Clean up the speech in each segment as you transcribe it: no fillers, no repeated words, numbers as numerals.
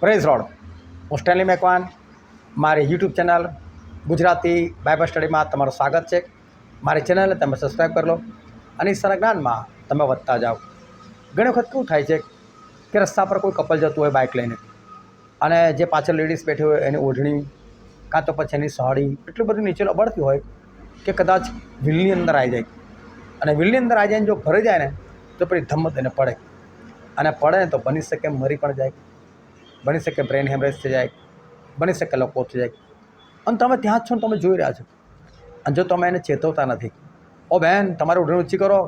Praise road. હું Stanley Macwan. મારી YouTube channel Gujarati Bible સ્ટડીમાં તમારું સ્વાગત છે. મારી ચેનલને તમે સબસ્ક્રાઈબ કરી લો અને ઈશ્વરના જ્ઞાનમાં તમે વધતા જાઓ. ઘણી વખત કેવું થાય છે કે રસ્તા પર કોઈ કપલ જતું હોય બાઇક લઈને, અને જે પાછળ લેડીઝ બેઠી હોય એની ઓઢણી કાં તો પછી એની સાડી એટલી બધી નીચે અબળતી હોય કે કદાચ વ્હીલની અંદર આવી જાય, અને વ્હીલની અંદર આવી જાય જો ભરાઈ જાય ને તો પછી ધમ્મ તેને પડે, અને પડે ને તો બની શકે મરી પણ જાય, બની શકે બ્રેન હેમરેજ થઈ જાય, બની શકે લોકો થઈ જાય. અને તમે ત્યાં જ છો ને તમે જોઈ રહ્યા છો, અને જો તમે એને ચેતવતા નથી, ઓ બહેન તમારી ઓઢણી ઊંચી કરો,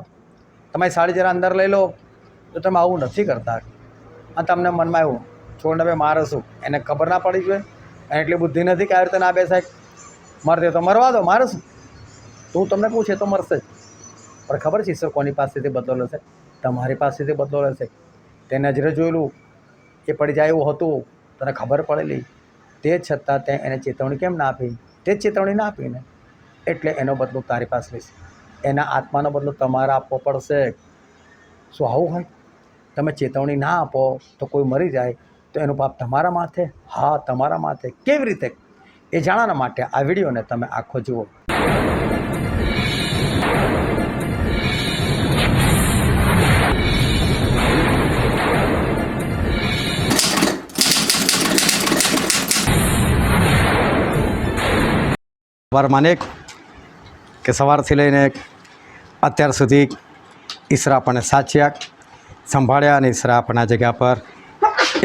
તમારી સાડી જરા અંદર લઈ લો, તો તમે આવું નથી કરતા. અને તમને મનમાં આવ્યું છોડને ભાઈ મારે શું, એને ખબર ના પડી જોઈએ, એને એટલી બુદ્ધિ નથી કે આવી રીતે ના બેસાય, મરતે તો મરવા દો, મારે શું. તો હું તમને કહું છે તો મરશે જ, પણ ખબર છે ઈશ્વર કોની પાસેથી બદલો લેશે? તમારી પાસેથી બદલો લેશે. તે નજરે જોયેલું એ પડી જાય એવું હતું, તને ખબર પડેલી, તે છતાં તે એને ચેતવણી કેમ ના આપી? તે જ ચેતવણી ના આપીને એટલે એનો બદલો તારી પાસે લેશે, એના આત્માનો બદલો તમારે આપવો પડશે. શું આવું હોય? તમે ચેતવણી ના આપો તો કોઈ મરી જાય તો એનું પાપ તમારા માથે? હા, તમારા માથે. કેવી રીતે એ જાણવાના માટે આ વિડીયોને તમે આખો જુઓ. માનેક કે સવારથી લઈને અત્યાર સુધી ઈશ્વર આપણને સાચ્યા, સંભાળ્યા, અને ઈશ્વર આપણને આ જગ્યા પર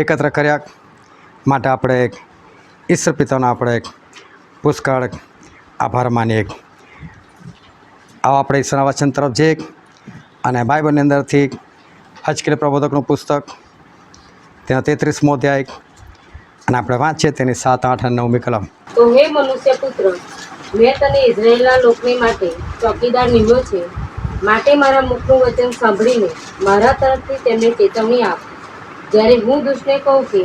એકત્ર કર્યા માટે આપણે ઈશ્વર પિતાનો આપણે પુષ્કળ આભાર માનીએ. આવો આપણે ઈશ્વરના વચન તરફ જઈએ અને બાઇબલની અંદરથી હજકેલ પ્રબોધકનું પુસ્તક તેના 33મો અધ્યાય અને આપણે વાંચીએ તેની 7, 8 અને 9મી કલમ. તો હે મનુષ્ય પુત્ર, મેં તને ઇઝરાયેલના લોકને માટે ચોકીદાર નિમ્યો છે, માટે મારા મુખનું વચન સાંભળીને મારા તરફથી તેમને ચેતવણી આપ. જ્યારે હું દુષ્ટને કહું કે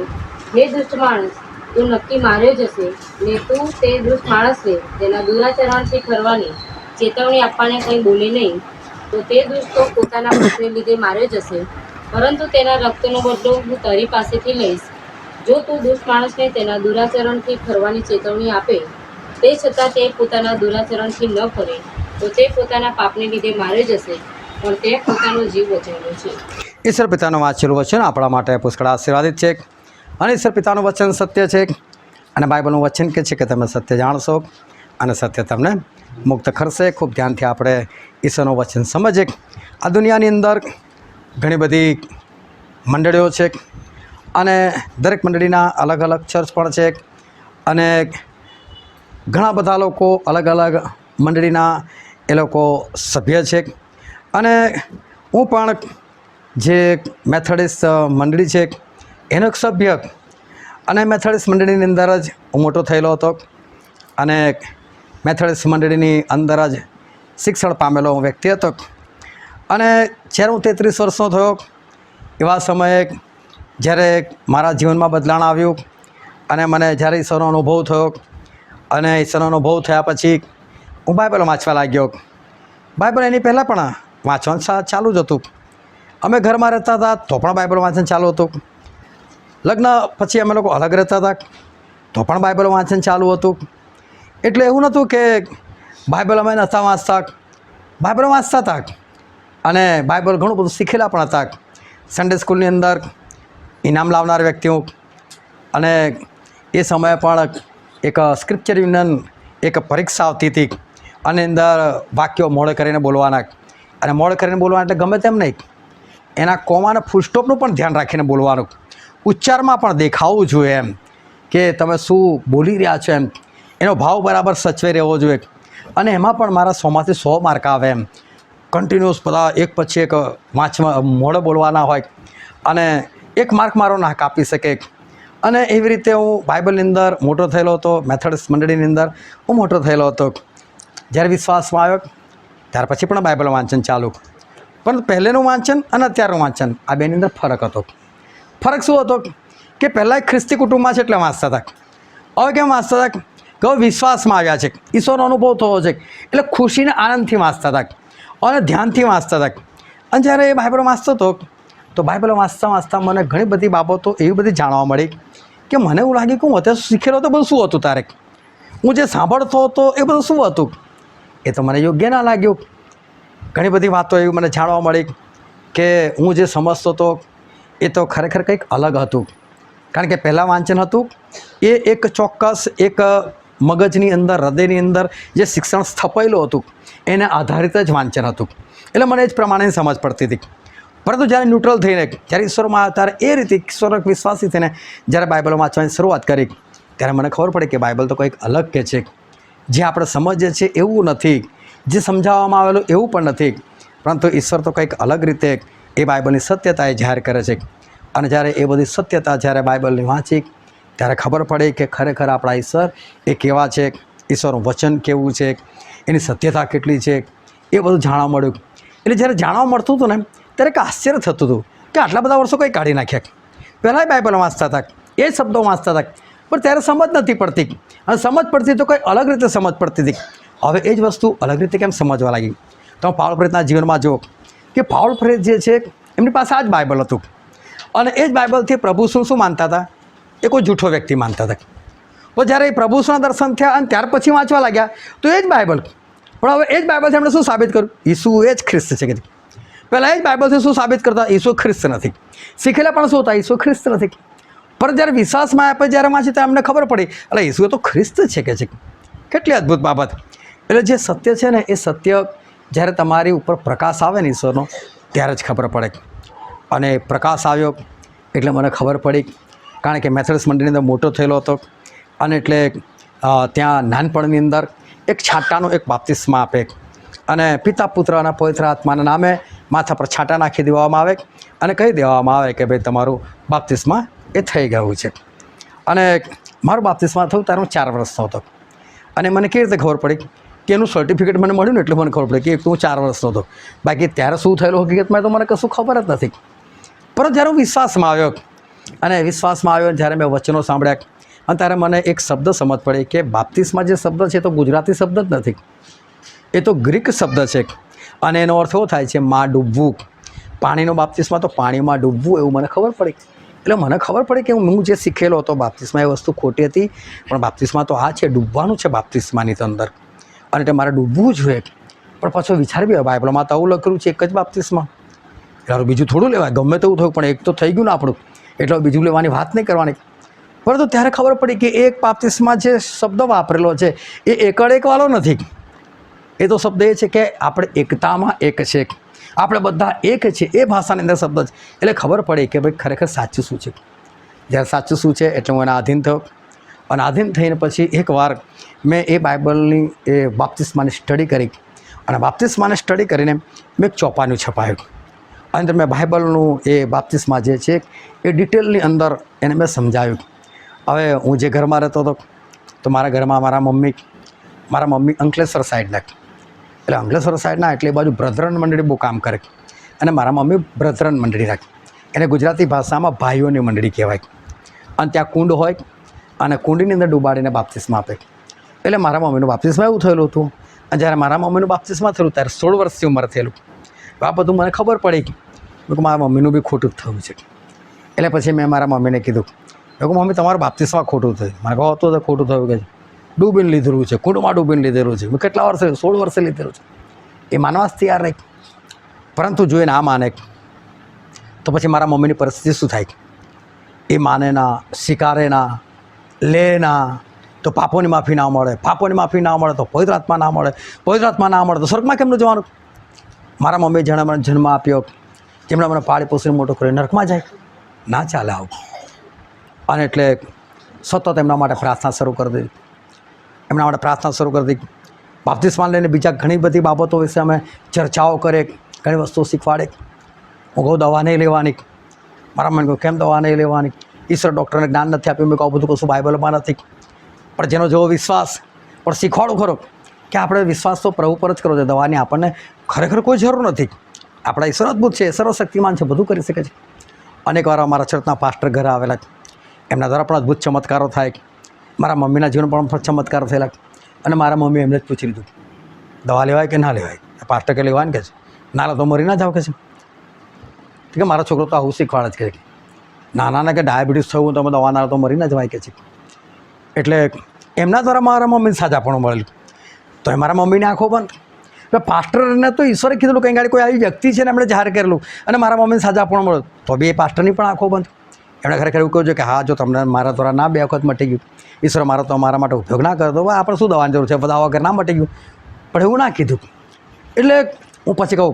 હે દુષ્ટ માણસ, તું નક્કી માર્યો જશે, ને તું તે દુષ્ટ માણસને તેના દુરાચરણથી ફરવાની ચેતવણી આપવાને કંઈ બોલે નહીં, તો તે દુષ્ટ તો પોતાના પાપને લીધે માર્યો જશે, પરંતુ તેના રક્તનો બદલો હું તારી પાસેથી લઈશ. જો તું દુષ્ટ માણસને તેના દુરાચરણથી ફરવાની ચેતવણી આપે, તે છતાં તે પોતાના દુરાચરણથી ન ફરે, તો તે પોતાના પાપને લીધે માર્યો જશે, પણ તે પોતાનો જીવ બચાવ્યો છે. ઈશ્વર પિતાનું વાંચેલું વચન આપણા માટે પુષ્કળ આશીર્વાદિત છે, અને ઈશ્વર પિતાનું વચન સત્ય છે, અને બાઇબલનું વચન કહે છે કે તમે સત્ય જાણશો અને સત્ય તમને મુક્ત કરશે. ખૂબ ધ્યાનથી આપણે ઈશ્વરનું વચન સમજીએ. આ દુનિયાની અંદર ઘણી બધી મંડળીઓ છે, અને દરેક મંડળીના અલગ અલગ ચર્ચ પણ છે, અને ઘણા બધા લોકો અલગ અલગ મંડળીના એ લોકો સભ્ય છે. અને હું પણ જે મેથોડિસ્ટ મંડળી છે એનો એક સભ્ય, અને મેથોડિસ્ટ મંડળીની અંદર જ હું મોટો થયેલો હતો, અને મેથોડિસ્ટ મંડળીની અંદર જ શિક્ષણ પામેલો વ્યક્તિ હતો. અને જ્યારે હું 33 વર્ષનો થયો એવા સમયે જ્યારે મારા જીવનમાં બદલાણ આવ્યું, અને મને જ્યારે ઈશ્વરનો અનુભવ થયો, અને ઈશ્વરનો અનુભવ થયા પછી હું બાઇબલ વાંચવા લાગ્યો. બાઇબલ એની પહેલાં પણ વાંચવાનું ચાલુ જ હતું. અમે ઘરમાં રહેતા હતા તો પણ બાઇબલ વાંચન ચાલુ હતું. લગ્ન પછી અમે લોકો અલગ રહેતા હતા તો પણ બાઇબલ વાંચન ચાલુ હતું. એટલે એવું નહોતું કે બાઇબલ અમે નહોતા વાંચતા, બાઇબલ વાંચતા હતા, અને બાઇબલ ઘણું બધું શીખેલા પણ હતા. સન્ડે સ્કૂલની અંદર ઇનામ લાવનાર વ્યક્તિઓ, અને એ સમયે પણ એક સ્ક્રિપ્ચર યુનિયન એક પરીક્ષા આવતી હતી, અને અંદર વાક્યો મોડે કરીને બોલવાના, અને મોડે કરીને બોલવાના એટલે ગમે તેમ નહીં, એના કોમા અને ફૂલ સ્ટોપનું પણ ધ્યાન રાખીને બોલવાનું, ઉચ્ચારમાં પણ દેખાવું જોઈએ એમ કે તમે શું બોલી રહ્યા છો, એમ એનો ભાવ બરાબર સચવાઈ રહેવો જોઈએ. અને એમાં પણ મારા 100માંથી 100 માર્ક આવે એમ. કન્ટિન્યુઅસ બધા એક પછી એક વાંચવા મોડે બોલવાના હોય, અને એક માર્ક મારો ના કાપી શકે. અને એવી રીતે હું બાઇબલની અંદર મોટો થયેલો હતો, મેથોડિસ્ટ મંડળીની અંદર હું મોટો થયેલો હતો. જ્યારે વિશ્વાસમાં આવ્યો ત્યાર પછી પણ બાઇબલ વાંચન ચાલુ, પરંતુ પહેલેનું વાંચન અને અત્યારનું વાંચન આ બેની અંદર ફરક હતો. ફરક શું હતો કે પહેલાં એક ખ્રિસ્તી કુટુંબમાં છે એટલે વાંચતા હતા. હવે કેમ વાંચતા હતા કે હવે વિશ્વાસમાં આવ્યા છે, ઈશ્વરનો અનુભવ થયો છે, એટલે ખુશીને આનંદથી વાંચતા હતા, અને ધ્યાનથી વાંચતા હતા. અને જ્યારે એ બાઇબલ વાંચતો હતો તો બાઇબલ વાંચતા વાંચતા મને ઘણી બધી બાબતો એવી બધી જાણવા મળી કે મને એવું લાગ્યું કે હું અત્યારે શીખેલો તો બધું શું હતું તારે, હું જે સાંભળતો હતો એ બધું શું હતું, એ તો મને યોગ્ય ના લાગ્યું. ઘણી બધી વાતો એવી મને જાણવા મળી કે હું જે સમજતો હતો એ તો ખરેખર કંઈક અલગ હતું. કારણ કે પહેલાં વાંચન હતું એ એક ચોક્કસ એક મગજની અંદર, હૃદયની અંદર જે શિક્ષણ સ્થપાયેલું હતું એને આધારિત જ વાંચન હતું. એટલે મને એ જ પ્રમાણે સમજ પડતી હતી. પરંતુ જ્યારે ન્યુટ્રલ થઈને, જ્યારે ઈશ્વરમાં આવ્યા ત્યારે એ રીતે ઈશ્વર વિશ્વાસી થઈને જ્યારે બાઇબલ વાંચવાની શરૂઆત કરી ત્યારે મને ખબર પડી કે બાઇબલ તો કંઈક અલગ કે છે. જે આપણે સમજીએ છીએ એવું નથી, જે સમજાવવામાં આવેલું એવું પણ નથી, પરંતુ ઈશ્વર તો કંઈક અલગ રીતે એ બાઇબલની સત્યતા એ જાહેર કરે છે. અને જ્યારે એ બધી સત્યતા જ્યારે બાઇબલની વાંચી ત્યારે ખબર પડે કે ખરેખર આપણા ઈશ્વર એ કેવા છે, ઈશ્વરનું વચન કેવું છે, એની સત્યતા કેટલી છે, એ બધું જાણવા મળ્યું. એટલે જ્યારે જાણવા મળતું હતું ને ત્યારે એક આશ્ચર્ય થતું હતું કે આટલા બધા વર્ષો કંઈ કાઢી નાખ્યા. પહેલાંય બાઇબલ વાંચતા હતા, એ શબ્દો વાંચતા હતા, પણ ત્યારે સમજ નથી પડતી. અને સમજ પડતી તો કંઈ અલગ રીતે સમજ પડતી હતી. હવે એ જ વસ્તુ અલગ રીતે કેમ સમજવા લાગી? તો પાઉલ પ્રેરિતના જીવનમાં જુઓ કે પાઉલ પ્રેરિત જે છે એમની પાસે આ જ બાઇબલ હતું. અને એ જ બાઇબલથી પ્રભુ શું માનતા હતા? એ કોઈ જૂઠો વ્યક્તિ માનતા હતા. તો જ્યારે એ પ્રભુના દર્શન થયા અને ત્યાર પછી વાંચવા લાગ્યા તો એ જ બાઇબલ. પણ હવે એ જ બાઇબલથી એમણે શું સાબિત કર્યું? ઈસુ એ જ ખ્રિસ્ત છે. પહેલાં એ જ બાઇબલથી શું સાબિત કરતા? ઈસુ ખ્રિસ્ત નથી. શીખેલા પણ શું હતા? ઈસુ ખ્રિસ્ત નથી. પણ જ્યારે વિશ્વાસમાં આપણે જ્યારે વાંચી ત્યારે અમને ખબર પડી એટલે ઈસુ તો ખ્રિસ્ત છે કે છે. કેટલી અદ્ભુત બાબત! એટલે જે સત્ય છે ને એ સત્ય જ્યારે તમારી ઉપર પ્રકાશ આવે ને ઈશ્વરનો ત્યારે જ ખબર પડે. અને પ્રકાશ આવ્યો એટલે મને ખબર પડી. કારણ કે મેથોડિસ્ટ મંડળની અંદર મોટો થયેલો હતો અને એટલે ત્યાં નાનપણની અંદર એક છાંટાનો એક બાપ્તિસ્મા આપે અને પિતા, પુત્ર અને પવિત્ર આત્માના નામે માથા પર છાંટા નાખી દેવામાં આવે અને કહી દેવામાં આવે કે ભાઈ તમારું બાપ્તિસ્મા એ થઈ ગયું છે. અને મારું બાપ્તિસ્મા થયું ત્યારે હું 4 વર્ષનો હતો. અને મને કેવી રીતે ખબર પડી કે એનું સર્ટિફિકેટ મને મળ્યું ને એટલે મને ખબર પડી કે એક તો હું 4 વર્ષનો હતો. બાકી ત્યારે શું થયેલું હકીકતમાં તો મને કશું ખબર જ નથી. પરંતુ જ્યારે હું વિશ્વાસમાં આવ્યો અને વિશ્વાસમાં આવ્યો જ્યારે મેં વચનો સાંભળ્યા અને ત્યારે મને એક શબ્દ સમજ પડી કે બાપ્તિસ્મા જે શબ્દ છે એ તો ગુજરાતી શબ્દ જ નથી, એ તો ગ્રીક શબ્દ છે. અને એનો અર્થ એવો થાય છે માં ડૂબવું. પાણીનો બાપ્તિસ્મા તો પાણીમાં ડૂબવું, એવું મને ખબર પડી. એટલે મને ખબર પડી કે હું જે શીખેલો હતો બાપ્તિસ્મા એ વસ્તુ ખોટી હતી. પણ બાપ્તિસ્મા તો આ છે, ડૂબવાનું છે બાપ્તિસ્માની અંદર. અને એટલે મારે ડૂબવું જોઈએ. પણ પાછો વિચાર બી બાઇબલમાં તો આવું લખેલું છે એક જ બાપ્તિસ્મા, યાર બીજું થોડું લેવાય. ગમે તેવું થયું પણ એક તો થઈ ગયું ને આપણું, એટલે બીજું લેવાની વાત નહીં કરવાની. પરંતુ ત્યારે ખબર પડી કે એક બાપ્તિસ્મા જે શબ્દ વાપરેલો છે એ એકવાળો નથી. એ તો શબ્દ એ છે કે આપણે એકતામાં એક છે, આપણે બધા એક છે, એ ભાષાની અંદર શબ્દ છે. એટલે ખબર પડી કે ભાઈ ખરેખર સાચું શું છે. જ્યારે સાચું શું છે એટલે હું એના આધીન થયો. અને આધીન થઈને પછી એકવાર મેં એ બાઇબલની એ બાપ્તિસ્માની સ્ટડી કરી. અને બાપ્તિસ્માને સ્ટડી કરીને મેં એક ચોપાનું છપાયું. અંદર મેં બાઇબલનું એ બાપ્તિસ્મા જે છે એ ડિટેલની અંદર એને મેં સમજાવ્યું. હવે હું જે ઘરમાં રહેતો હતો તો મારા ઘરમાં મારા મમ્મી અંકલેશ્વર સાઈડના, એટલે અંકલેશ્વર સાઈડના એટલે એ બાજુ બ્રધરન મંડળી બહુ કામ કરે. અને મારા મમ્મી બ્રધરન મંડળી રાખે, એને ગુજરાતી ભાષામાં ભાઈઓની મંડળી કહેવાય. અને ત્યાં કુંડ હોય અને કુંડની અંદર ડૂબાડીને બાપ્તિસ્મા આપે. એટલે મારા મમ્મીનું બાપ્તિસ્મા એવું થયેલું હતું. અને જ્યારે મારા મમ્મીનું બાપ્તિસ્મા થયેલું ત્યારે 16 વર્ષની ઉંમર થયેલું. આ બધું મને ખબર પડી કે મારા મમ્મીનું બી ખોટું જ થયું છે. એટલે પછી મેં મારા મમ્મીને કીધું કે મમ્મી તમારું બાપ્તિસ્મા ખોટું થયું. મને કહો તો ખોટું થયું કે ડૂબીને લીધેલું છે, કુંડમાં ડૂબીને લીધેલું છે. મેં કેટલા વર્ષે? 16 વર્ષે લીધેલું છે. એ માનવા જ તૈયાર રહી. પરંતુ જો એ ના માને તો પછી મારા મમ્મીની પરિસ્થિતિ શું થાય? એ માને ના, સ્વીકારે ના, લે ના તો પાપોની માફી ના મળે, પાપોની માફી ના મળે તો પવિત્ર આત્મા ના મળે, પવિત્ર આત્મા ના મળે તો સ્વર્ગમાં કેમનું જવાનું? મારા મમ્મીએ જેણે મને જન્મ આપ્યો, જેમણે મને પાળી પોષીને મોટો કર્યો, નરકમાં જાય? ના ચાલે આવું. અને એટલે સતત એમના માટે પ્રાર્થના શરૂ કરી દીધી. એમના માટે પ્રાર્થના શરૂ કરી દીધી. બાપ્તિસ્મા લઈને બીજા ઘણી બધી બાબતો વિશે અમે ચર્ચાઓ કરીએ, ઘણી વસ્તુઓ શીખવાડે. હું કહું દવા નહીં લેવાની. મારા મને કહું કેમ દવા નહીં લેવાની? ઈશ્વર ડૉક્ટરને જ્ઞાન નથી આપ્યું. મેં કહું બધું કશું બાઇબલમાં નથી. પણ જેનો જેવો વિશ્વાસ, પણ શીખવાડું ખરો કે આપણે વિશ્વાસ તો પ્રભુ પર જ કરવો છે. દવાની આપણને ખરેખર કોઈ જરૂર નથી. આપણા ઈશ્વર અદ્ભુત છે, સર્વશક્તિમાન છે, બધું કરી શકે છે. અનેકવાર અમારા ચર્ચના પાસ્ટર ઘરે આવેલા, એમના દ્વારા પણ અદ્ભુત ચમત્કારો થાય. મારા મમ્મીના જીવન પણ ચમત્કારો થયેલા. અને મારા મમ્મી એમને જ પૂછી લીધું દવા લેવાય કે ના લેવાય? પાસ્ટર કે લેવાય ને કે છે. ના લે તો મરી ના જાવ કે છે. મારો છોકરો તો આવું શીખવાડે જ કે નાનાને કે ડાયાબિટીસ થયું તમે દવાના તો મરી ન જવાય કે છે. એટલે એમના દ્વારા મારા મમ્મીને સાજાપણું મળેલું. તો એ મારા મમ્મીની આંખો બંધ. તો પાસ્ટરને તો ઈશ્વરે કીધેલું કંઈ ગાડી કોઈ આવી વ્યક્તિ છે ને એમણે જાહેર કરેલું અને મારા મમ્મીને સાજાપણું મળ્યું તો બી એ પાસ્ટરની પણ આંખો બંધ. એમણે ખરેખર એવું કહ્યું છે કે હા જો તમને મારા દ્વારા ના 2 વખત મટી ગયું, ઈશ્વર મારો તો મારા માટે ઉપયોગ ના કરતો, આપણે શું દવાની જરૂર છે, બધા વગર ના મટી ગયું. પણ એવું ના કીધું. એટલે હું પછી કહું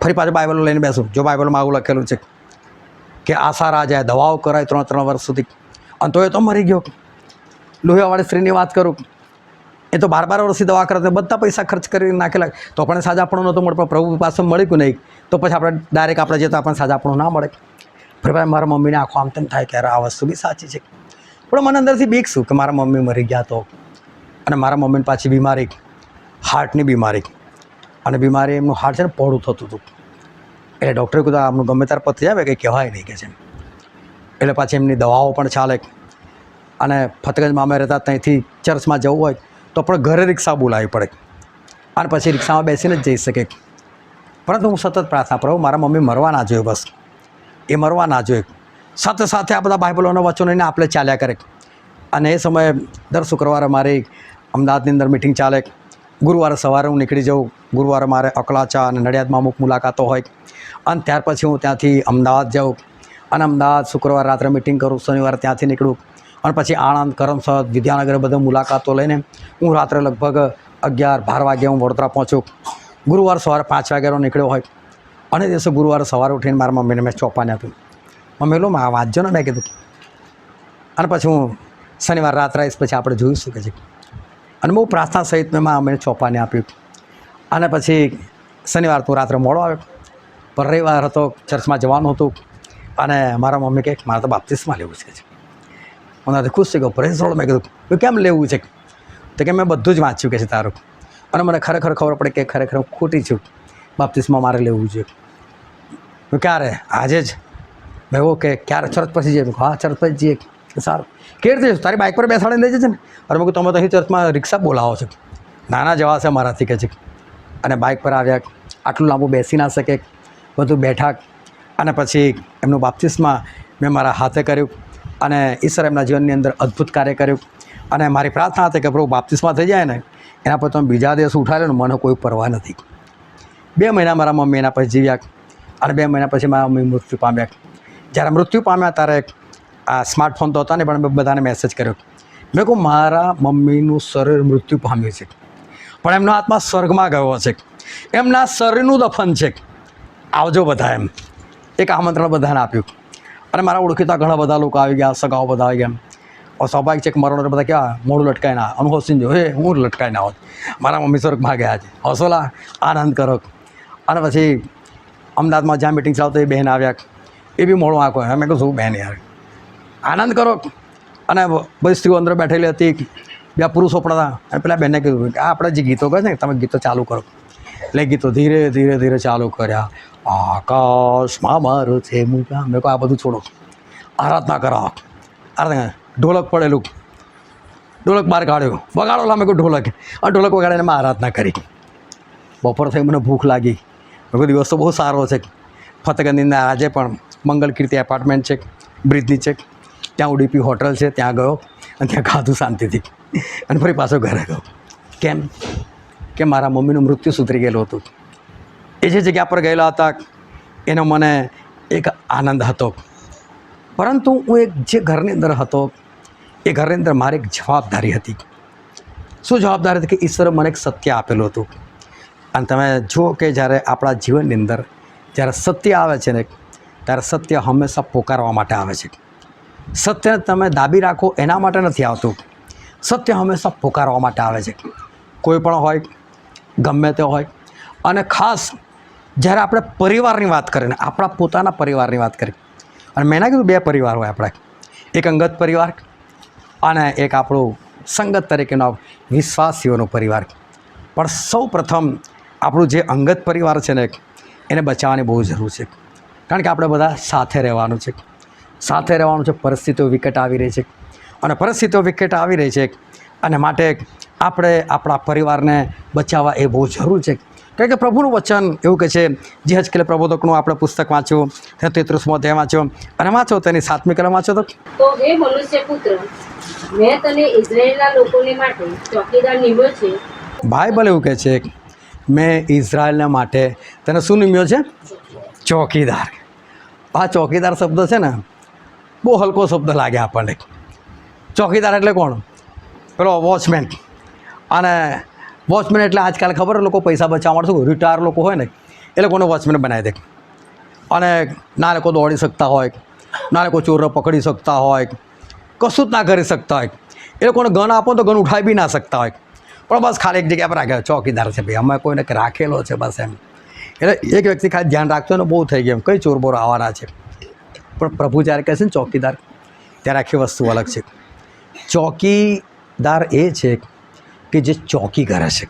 ફરી પાછું બાઇબલ લઈને બેસું. જો બાઇબલમાં આવું લખેલું છે કે આશા રાજાએ દવાઓ કરાય 3 વર્ષ સુધી અને તો એ તો મરી ગયો. લોહિયાવાળી સ્ત્રીની વાત કરું, એ તો 12 વર્ષથી દવા કરતા બધા પૈસા ખર્ચ કરી નાખેલા તો પણ સાજાપણું નહોતું મળે. પણ પ્રભુ પાસે મળી કે નહીં તો પછી આપણે ડાયરેક્ટ આપણે જતા આપણને સાજાપણું ના મળે. ફરી ભાઈ મારા મમ્મીને આંખો આમ તેમ થાય કે આ વસ્તુ બી સાચી છે. પણ મને અંદરથી બીક શું કે મારા મમ્મી મરી ગયા તો, અને મારા મમ્મીને પાછી બીમારી, હાર્ટની બીમારી, અને બીમારી એમનું હાર્ટ છે ને પહોળું થતું હતું. એટલે ડૉક્ટરે કીધું આમનું ગમે ત્યારે પતી આવે કંઈ કહેવાય નહીં કે છે. એટલે પાછી એમની દવાઓ પણ ચાલે. અને ફતેગંજમાં અમે રહેતા ત્યાંથી ચર્ચમાં જવું હોય તો પણ ઘરે રિક્ષા બોલાવવી પડે અને પછી રિક્ષામાં બેસીને જ જઈ શકે. પરંતુ હું સતત પ્રાર્થના કરું મારા મમ્મી મરવા ના જોઈએ, બસ એ મરવા ના જોઈએ. સાથે સાથે આ બધા બાઇબલોના વચનોને આપણે ચાલ્યા કરે. અને એ સમયે દર શુક્રવારે મારી અમદાવાદની અંદર મિટિંગ ચાલે. ગુરુવારે સવારે હું નીકળી જાઉં. ગુરુવારે મારે અકલાચા અને નડિયાદમાં અમુક મુલાકાતો હોય અને ત્યાર પછી હું ત્યાંથી અમદાવાદ જાઉં અને અમદાવાદ શુક્રવારે રાત્રે મિટિંગ કરું, શનિવારે ત્યાંથી નીકળું અને પછી આણંદ, કરમસદ, વિદ્યાનગર બધા મુલાકાતો લઈને હું રાત્રે લગભગ 11-12 વાગે હું વડોદરા પહોંચું. ગુરુવાર સવારે 5 વાગ્યાનો નીકળ્યો હોય અને દિવસે ગુરુવારે સવારે ઉઠીને મારા મમ્મીને મેં ચોપાને આપ્યું. મમ્મી લો માં વાંચજો ને મેં કીધું. અને પછી હું શનિવાર રાત્રે આવીશ, પછી આપણે જોઈશું કે છે. અને બહુ પ્રાર્થના સહિત મેં મારા મમ્મીને ચોપાને આપ્યું. અને પછી શનિવાર તો રાત્રે મોડો આવ્યો, પણ રવિવાર હતો, ચર્ચમાં જવાનું હતું અને મારા મમ્મી કહે મારે તો બાપ્તિસ્મા લેવું છે. મને ખુશ થઈ ગયો, પ્રેઝ રોડ. મેં કીધું કેમ લેવું છે? તો કે મેં બધું જ વાંચ્યું કે છે તારું, અને મને ખરેખર ખબર પડે કે ખરેખર હું ખોટી છું, બાપ્તિસ્મા મારે લેવું જોઈએ. ક્યારે? આજે જ. મેં ઓકે ક્યારે? ચર્ચ પછી જઈએ? હા ચર્ચ પછી જઈએ. સારું. કેવી રીતે તારી બાઇક પર બેસાડીને લઈ જશે ને? અરે મેં તમે તો અહીં ચર્ચમાં રિક્ષા બોલાવો છો. નાના જવા છે મારાથી કે છે. અને બાઇક પર આવ્યા, આટલું લાંબુ બેસી ના શકે, બધું બેઠા. અને પછી એમનું બાપ્તિસ્મા મેં મારા હાથે કર્યું અને ઈશ્વર એમના જીવનની અંદર અદ્ભુત કાર્ય કર્યું. અને મારી પ્રાર્થના હતી કે પ્રભુ બાપ્તિસ્મા થઈ જાય ને એના પર તમે બીજા દિવસ ઉઠાડ્યો ને મને કોઈ પરવા નથી. 2 મહિના મારા મમ્મી એના પછી જીવ્યા અને 2 મહિના પછી મારા મમ્મી મૃત્યુ પામ્યા. જ્યારે મૃત્યુ પામ્યા ત્યારે આ સ્માર્ટફોન તો હતા ને, પણ મેં બધાને મેસેજ કર્યો. મેં કહું મારા મમ્મીનું શરીર મૃત્યુ પામ્યું છે પણ એમનો આત્મા સ્વર્ગમાં ગયો છે, એમના શરીરનું દફન છે, આવજો બધા. એમ એક આમંત્રણ બધાને આપ્યું. અને મારા ઓળખીતા ઘણા બધા લોકો આવી ગયા, સગાઓ બધા આવી ગયા. સ્વાભાવિક છે કે મારો બધા ક્યાં મોડું લટકાઈને અનુભવ જો હે હું લટકાઈને આવો, મારા મમ્મી સ્વર્ગમાં ગયા છે, હસોલા આનંદ કરો. અને પછી અમદાવાદમાં જ્યાં મિટિંગ ચાલતો એ બહેન આવ્યા, એ બી મોડું આંખો. મેં કહું શું બહેન યાર આનંદ કરો. અને બધી સ્ત્રીઓ અંદર બેઠેલી હતી, 2 પુરુષો પણ હતા. અને પેલા બહેને કીધું કે આ આપણે જે ગીતો કહે છે ને તમે ગીતો ચાલુ કરો. એટલે ગીતો ધીરે ધીરે ધીરે ચાલુ કર્યા. આકાશમાં મારું છે મુકા. મેં કહું આ બધું છોડો, આરાધના કરાવો. આરાધના. ઢોલક પડેલું, ઢોલક બહાર કાઢ્યું, વગાડો. મેં કહું ઢોલક. અને ઢોલક વગાડીને મેં આરાધના કરી. બપોર થઈ મને ભૂખ લાગી. મેં કહું દિવસ તો બહુ સારો છે. ફતેગંજની અંદર આજે પણ મંગલ કીર્તિ એપાર્ટમેન્ટ છે, બ્રિજની છે, ત્યાં ઉડીપી હોટલ છે, ત્યાં ગયો અને ત્યાં ખાધું શાંતિથી અને ફરી પાછો ઘરે ગયો. કેમ? કે મારા મમ્મીનું મૃત્યુ સુધરી ગયેલું હતું. એ જે જગ્યા પર ગયેલા હતા એનો મને એક આનંદ હતો. પરંતુ હું એક જે ઘરની અંદર હતો એ ઘરની અંદર મારી એક જવાબદારી હતી. શું જવાબદારી હતી? કે ઈશ્વરે મને એક સત્ય આપેલું હતું. અને તમે જુઓ કે જ્યારે આપણા જીવનની અંદર જ્યારે સત્ય આવે છે ને ત્યારે સત્ય હંમેશા પોકારવા માટે આવે છે. સત્ય તમે દાબી રાખો એના માટે નથી આવતું, સત્ય હંમેશા પોકારવા માટે આવે છે. કોઈ પણ હોય, ગમે તે હોય. અને ખાસ જ્યારે આપણે પરિવારની વાત કરીએ ને, આપણા પોતાના પરિવારની વાત કરીએ, અને મેં ના કીધું 2 પરિવાર હોય આપણા, એક અંગત પરિવાર અને એક આપણું સંગત તરીકેનો વિશ્વાસીઓનો પરિવાર. પણ સૌ પ્રથમ આપણું જે અંગત પરિવાર છે ને એને બચાવવાની બહુ જરૂર છે. કારણ કે આપણે બધા સાથે રહેવાનું છે, સાથે રહેવાનું છે. પરિસ્થિતિઓ વિકટ આવી રહી છે અને પરિસ્થિતિઓ વિકટ આવી રહી છે અને માટે આપણે આપણા પરિવારને બચાવવા એ બહુ જરૂર છે. કારણ કે પ્રભુનું વચન એવું કહે છે, જે હજકેલ પ્રબોધકનું આપણે પુસ્તક વાંચ્યું, તે 33મો અધ્યાય વાંચ્યો અને વાંચો તેની 7મી કલમ વાંચો તો હે મનુષ્ય પુત્ર, મેં તને ઇઝરાયેલના લોકોને માટે ચોકીદાર નિમ્યો છે. બાઇબલ એવું કહે છે, મેં ઇઝરાયલના માટે તને શું નિમ્યો છે? ચોકીદાર. આ ચોકીદાર શબ્દ છે ને, બહુ હલકો શબ્દ લાગે આપણને. ચોકીદાર એટલે કોણ? પેલો વોચમેન. અને વોચમેન એટલે આજકાલ ખબર લોકો પૈસા બચાવવા માટે શું રિટાયર લોકો હોય ને એ લોકોને વોચમેન બનાવી દે. અને ના લોકો દોડી શકતા હોય, ના લોકો ચોરો પકડી શકતા હોય, કશું જ ના કરી શકતા હોય, એ લોકોને ગન આપો તો ગન ઉઠાવી બી ના શકતા હોય, પણ બસ ખાલી એક જગ્યા પર રાખ્યો ચોકીદાર છે ભાઈ, અમે કોઈને રાખેલો છે બસ એમ. એટલે એક વ્યક્તિ ખાલી ધ્યાન રાખતો ને બહુ થઈ ગયું, કઈ ચોર બોર આવવાના છે. પણ પ્રભુ જ્યારે કહે છે ને ચોકીદાર, ત્યારે આખી વસ્તુ અલગ છે. ચોકીદાર એ છે કે જે ચોકી કરે છે,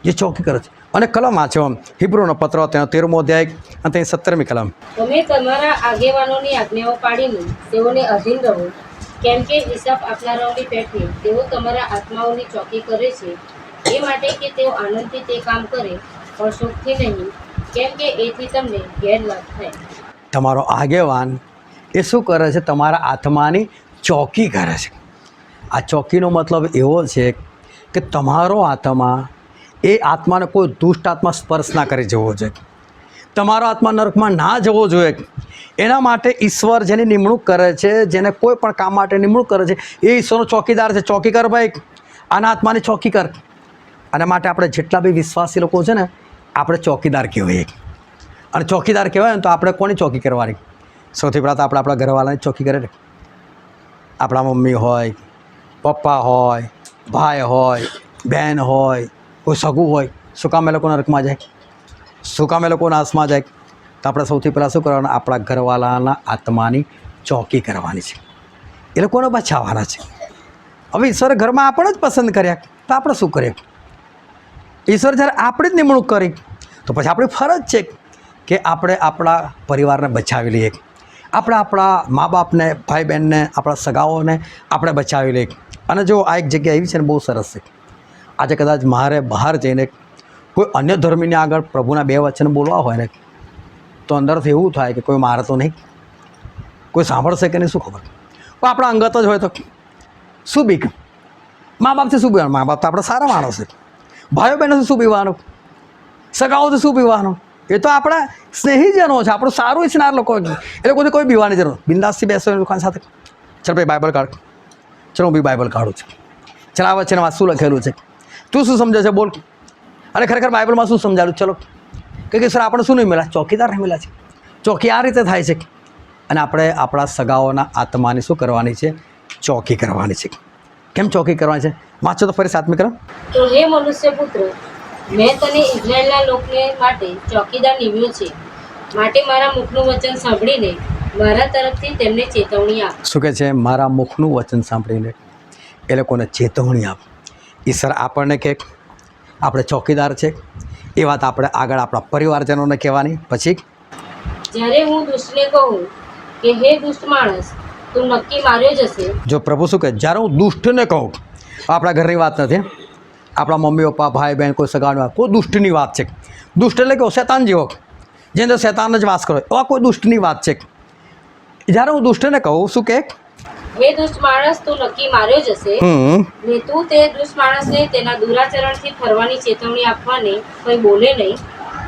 જે ચોકી કરે છે. અને કલમ વાંચો હિબ્રુનો પત્ર તેનો 13મો અધ્યાય અને તેની 17મી કલમ. તમે તમારા આગેવાનોની આજ્ઞાઓ પાડીને તેઓને અધીન રહો, કેમ કે હિસાબ આપનારાઓની પેઠે તેઓ તમારા આત્માઓની ચોકી કરે છે, એ માટે કે તેઓ આનંદથી તે કામ કરે, પણ શોકથી નહીં, કેમ કે એથી તમને ગેરલાભ થાય. તમારો આગેવાન એ શું કરે છે? તમારા આત્માની ચોકી કરે છે. આ ચોકીનો મતલબ એવો છે કે તમારો આત્મા એ આત્માને કોઈ દુષ્ટ આત્મા સ્પર્શ ના કરી જવો જોઈએ, તમારો આત્મા નરકમાં ના જવો જોઈએ. એના માટે ઈશ્વર જેની નિમણૂક કરે છે, જેને કોઈ પણ કામ માટે નિમણૂક કરે છે, એ ઈશ્વરનો ચોકીદાર છે. ચોકી કર ભાઈ, આના આત્માની ચોકી કર. અને માટે આપણે જેટલા બી વિશ્વાસી લોકો છે ને, આપણે ચોકીદાર કહેવાય. અને ચોકીદાર કહેવાય ને તો આપણે કોની ચોકી કરવાની? સૌથી પહેલાં તો આપણે આપણા ઘરવાળાની ચોકી કરે. આપણા મમ્મી હોય, પપ્પા હોય, ભાઈ હોય, બહેન હોય, કોઈ સગું હોય. શું કામ એ લોકો નરકમાં જાય? શું કામ એ લોકો નાશમાં જાય? તો આપણે સૌથી પહેલાં શું કરવાનું? આપણા ઘરવાળાના આત્માની ચોકી કરવાની છે, એ લોકોને બચાવવાના છે. હવે ઈશ્વરે ઘરમાં આપણે જ પસંદ કર્યા, તો આપણે શું કરીએ? ઈશ્વર જ્યારે આપણી જ નિમણૂક કરી, તો પછી આપણી ફરજ છે કે આપણે આપણા પરિવારને બચાવી લઈએ, આપણે આપણા મા બાપને, ભાઈ બહેનને, આપણા સગાઓને આપણે બચાવી લઈએ. અને જો આ એક જગ્યા એવી છે ને, બહુ સરસ છે. આજે કદાચ મારે બહાર જઈને કોઈ અન્ય ધર્મીની આગળ પ્રભુના 2 વચન બોલવા હોય ને, તો અંદરથી એવું થાય કે કોઈ મારે તો નહીં, કોઈ સાંભળશે કે નહીં શું ખબર. પણ આપણા અંગત જ હોય તો શું બીક? મા બાપથી શું બીવાનું? મા બાપ તો આપણે સારા માણસ છે. ભાઈઓ બહેનોથી શું બીવાનું? સગાઓથી શું બીવાનું? એ તો આપણા સ્નેહીજનો છે, આપણું સારું ઈચ્છનાર લોકો. એ લોકોથી કોઈ બીવાની જરૂર. બિંદાસથી બેસો એ દુકાન સાથે. ચાલ ભાઈ બાઇબલ કાઢ. ચલો હું બી બાઇબલ કાઢું છું. ચાલ આ વચનમાં શું લખેલું છે? તું શું સમજે છે બોલ. અને ખરેખર બાઇબલમાં શું સમજાયું? ચલો કે સર આપણે શું નહીં મળ્યા? ચોકીદાર નહીં મળ્યા છે. ચોકી આ રીતે થાય છે. અને આપણે આપણા સગાઓના આત્માની શું કરવાની છે? ચોકી કરવાની છે. કેમ ચોકી કરવાની છે? વાંચો તો ફરી 7મી કલમ. તો હે મનુષ્ય પુત્ર, મેં તને ઇઝરાયેલના લોકોને માટે ચોકીદાર નિમ્યો છે, માટે મારા મુખનું વચન સાંભળીને મારા તરફથી તેમને ચેતવણી આપ. શું કહે છે? મારા મુખનું વચન સાંભળીને એ લોકોને ચેતવણી આપ. ઈશ્વર આપણને કહે આપણે ચોકીદાર છે, એ વાત આપણે આગળ આપણા પરિવારજનોને કહેવાની. પછી જ્યારે હું દુષ્ટને કહું કે હે દુષ્ટ માણસ, તું નક્કી માર્યો જશે. જો પ્રભુ શું કહે? જ્યારે હું દુષ્ટને કહું, આપણા ઘરની વાત નથી, આપણા મમ્મી પપ્પા, ભાઈ બહેન, કોઈ સગાની વાત, કોઈ દુષ્ટની વાત છે. દુષ્ટ એટલે કે શેતાન જેવો, જેની અંદર શેતાન જ વાસ કરો, એવા કોઈ દુષ્ટની વાત છે. જ્યારે હું દુષ્ટને કહું, શું કહે? હે દુષ્ટ માણસ, તું નક્કી માર્યો જશે, ને તું તે દુષ્ટ માણસને તેના દુરાચરણથી ફરવાની ચેતવણી આપવાને કંઈ બોલે નહીં,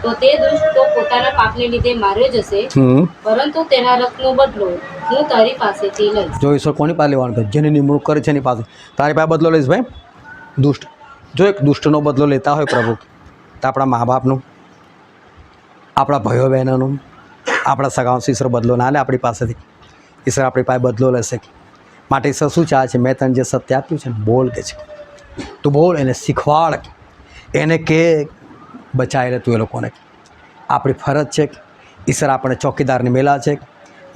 તો તે દુષ્ટ તો પોતાના પાપને લીધે માર્યો જશે, પરંતુ તેના રક્તનો બદલો હું તારી પાસેથી લઈશ. જો ઈશ્વર કોની પાસે લેવાનું? જેની નિમણૂક કરી છે એની પાસે. તારી પાસે બદલો લઈશ ભાઈ. દુષ્ટ જો એક દુષ્ટનો બદલો લેતા હોય પ્રભુ, તો આપણા મા બાપનું, આપણા ભાઈઓ બહેનોનું, આપણા સગાઓથી ઈશ્વર બદલો ના લે આપણી પાસેથી. ઈશ્વર આપણી પાસે બદલો લેશે. માટે ઈશ્વર શું ચાહે છે? મેં તને જે સત્ય આપ્યું છે ને, બોલ કે છે, તું બોલ, એને શીખવાડ, એને કે બચાવી લે તું એ લોકોને. આપણી ફરજ છે. ઈશ્વર આપણે ચોકીદારની મેલા છે.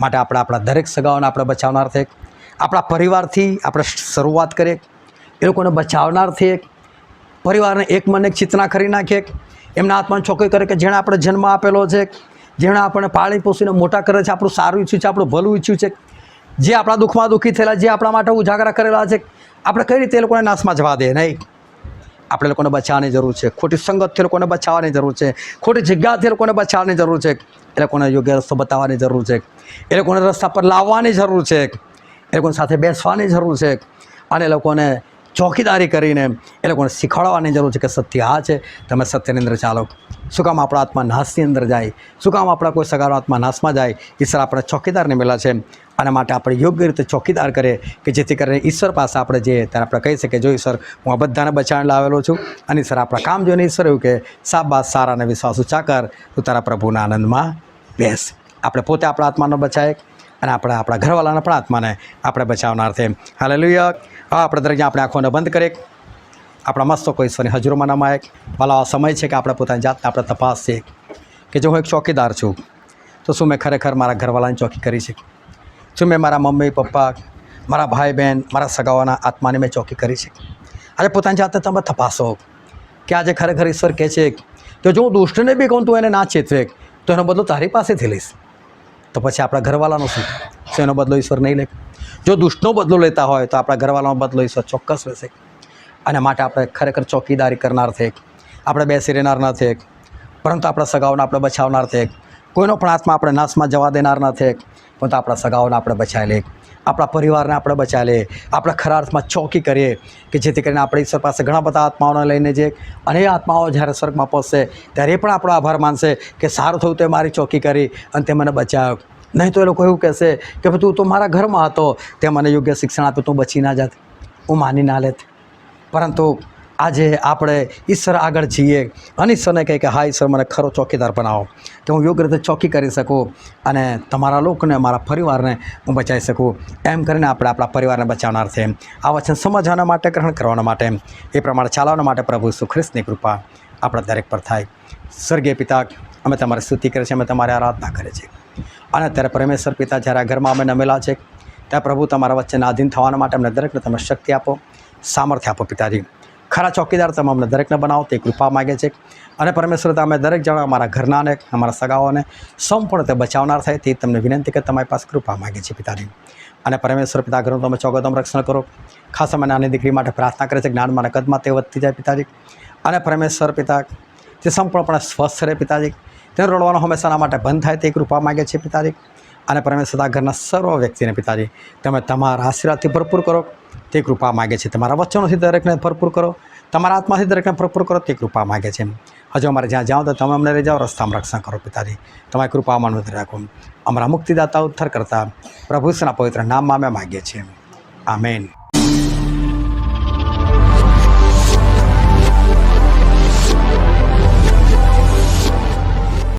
માટે આપણે આપણા દરેક સગાઓને આપણે બચાવનાર છે. આપણા પરિવારથી આપણે શરૂઆત કરીએ, એ લોકોને બચાવનાર છે. પરિવારને એક મને એક ચિંતના કરી નાખીએ, એમના આત્માને ચોકી કરે કે જેણે આપણે જન્મ આપેલો છે, જેણે આપણને પાળી પોષીને મોટા કરે છે, આપણું સારું ઈચ્છ્યું છે, આપણું ભલું ઈચ્છ્યું છે, જે આપણા દુઃખમાં દુઃખી થયેલા, જે આપણા માટે ઉજાગરા કરેલા છે, આપણે કઈ રીતે એ લોકોને નાશમાં જવા દે નહીં. આપણે લોકોને બચાવવાની જરૂર છે, ખોટી સંગતથી લોકોને બચાવવાની જરૂર છે, ખોટી જગ્યાથી લોકોને બચાવવાની જરૂર છે, એ લોકોને યોગ્ય રસ્તો બતાવવાની જરૂર છે, એ લોકોને રસ્તા પર લાવવાની જરૂર છે, એ લોકોની સાથે બેસવાની જરૂર છે, અને એ લોકોને ચોકીદારી કરીને એ લોકોને શીખવાડવાની જરૂર છે કે સત્ય આ છે, તમે સત્યની અંદર ચાલો. શું કામ આપણા આત્મા નાશની અંદર જાય? શું કામ આપણા કોઈ સગાનો આત્મા નાશમાં જાય? ઈશ્વર આપણે ચોકીદારને મળ્યા છે, અને માટે આપણે યોગ્ય રીતે ચોકીદાર કરીએ કે જેથી કરીને ઈશ્વર પાસે આપણે જઈએ ત્યારે આપણે કહી શકીએ, જો ઈશ્વર હું આ બધાને બચાવીને લાવેલો છું, અને ઈશ્વર આપણા કામ જોઈને ઈશ્વર એવું કે શાબાશ સારા અને વિશ્વાસુ ચાકર, તું તારા પ્રભુના આનંદમાં બેસ. આપણે પોતે આપણા આત્માને બચાવે અને આપણે આપણા ઘરવાળાના પણ આત્માને આપણે બચાવનાર છે. હાલેલુયા. હા, આપણે દરેક આપણે આંખોને બંધ કરીએ, આપણા મસ્તકો ઈશ્વરની હજુરીમાં નમાય. ભલા આ સમય છે કે આપણે પોતાની જાતને આપણે તપાસીએ કે જો હું એક ચોકીદાર છું તો શું મેં ખરેખર મારા ઘરવાળાની ચોકી કરી છે? શું મેં મારા મમ્મી પપ્પા, મારા ભાઈ બહેન, મારા સગાઓના આત્માની મેં ચોકી કરી છે? આજે પોતાની જાતને તમે તપાસો કે આજે ખરેખર ઈશ્વર કહે છે કે જો હું દુષ્ટને બી કહું તું એને ના ચેતવે તો એનો બદલો તારી પાસેથી લઈશ. તો પછી આપણા ઘરવાળાનો શું? એનો બદલો ઈશ્વર નહીં લે? જો દુષ્ટનો બદલો લેતા હોય તો આપણા ઘરવાળાનો બદલો ઈશ્વર ચોક્કસ લેશે. અને માટે આપણે ખરેખર ચોકીદારી કરનાર છે, આપણે બેસી રહેનાર નથી, પરંતુ આપણા સગાઓને આપણે બચાવનાર છે. કોઈનો પણ આત્મા આપણે નાશમાં જવા દેનાર નથી, પરંતુ આપણા સગાઓને આપણે બચાવી લઈએ, આપણા પરિવારને આપણે બચાવી લઈએ, આપણે ખરા અર્થમાં ચોકી કરીએ કે જેથી કરીને આપણે ઈશ્વર પાસે ઘણા બધા આત્માઓને લઈને જઈએ, અને એ આત્માઓ જ્યારે સ્વર્ગમાં પહોંચશે ત્યારે એ પણ આપણો આભાર માનશે કે સારું થયું તે મારી ચોકી કરી અને તે મને બચાવ્યો. નહીં તો એ લોકો એવું કહેશે કે તું તો મારા ઘરમાં હતો, તે મને યોગ્ય શિક્ષણ આપ્યું, તું બચી ના જાત, હું માની ના લેત. પરંતુ આજે આપણે ઈશ્વર આગળ જઈએ અને ઈશ્વરને કહે કે હા ઈશ્વર, મને ખરો ચોકીદાર બનાવો કે હું યોગ્ય રીતે ચોકી કરી શકું અને તમારા લોકોને, મારા પરિવારને હું બચાવી શકું. એમ કરીને આપણે આપણા પરિવારને બચાવનાર છે. આ વચન સમજવાના માટે, ગ્રહણ કરવાના માટે, એ પ્રમાણે ચાલવાના માટે પ્રભુ ઈસુ ખ્રિસ્તની કૃપા આપણા દરેક પર થાય. સ્વર્ગીય પિતા, અમે તમારી સ્તુતિ કરીએ છીએ, અમે તમારી આરાધના કરીએ છીએ. અને અત્યારે પરમેશ્વર પિતા, જ્યારે આ ઘરમાં અમે નમેલા છે ત્યાં પ્રભુ તમારા વચ્ચેના આધીન થવાના માટે અમને દરેકને તમે શક્તિ આપો, સામર્થ્ય આપો. પિતાજી, ખરા ચોકીદાર તમે અમને દરેકને બનાવો તે કૃપા માગે છે. અને પરમેશ્વર, અમે દરેક જણા અમારા ઘરનાને, અમારા સગાઓને સંપૂર્ણ તે બચાવનાર થાય તે તમને વિનંતી કે તમારી પાસે કૃપા માગે છે પિતાજી. અને પરમેશ્વર પિતા, ઘરનું તમે ચોગદમ રક્ષણ કરો. ખાસ અમે નાની દીકરી માટે પ્રાર્થના કરે છે, જ્ઞાનમાં અને કદમાં તે વધતી જાય પિતાજી. અને પરમેશ્વર પિતા, તે સંપૂર્ણપણે સ્વસ્થ રહે પિતાજી, તેને રડવાનો હંમેશાના માટે બંધ થાય તે કૃપા માગે છે પિતાજી. અને પરમેશ્વર, ઘરના સર્વ વ્યક્તિને પિતાજી તમે તમારા આશીર્વાદથી ભરપૂર કરો તે કૃપા માગે છે. તમારા વચનોથી દરેકને ભરપૂર કરો, તમારા આત્માથી દરેકને ભરપૂર કરો તે કૃપા માગે છે. હજુ અમારે જ્યાં જાઓ તો તમે અમને લઈ જાઓ, રસ્તામાં રક્ષણ કરો પિતાજી. તમારી કૃપા અમને રાખો. અમારા મુક્તિદાતા ઉદ્ધાર કરતા પ્રભુ ઈસુના પવિત્ર નામમાં અમે માગીએ છીએ. આમેન.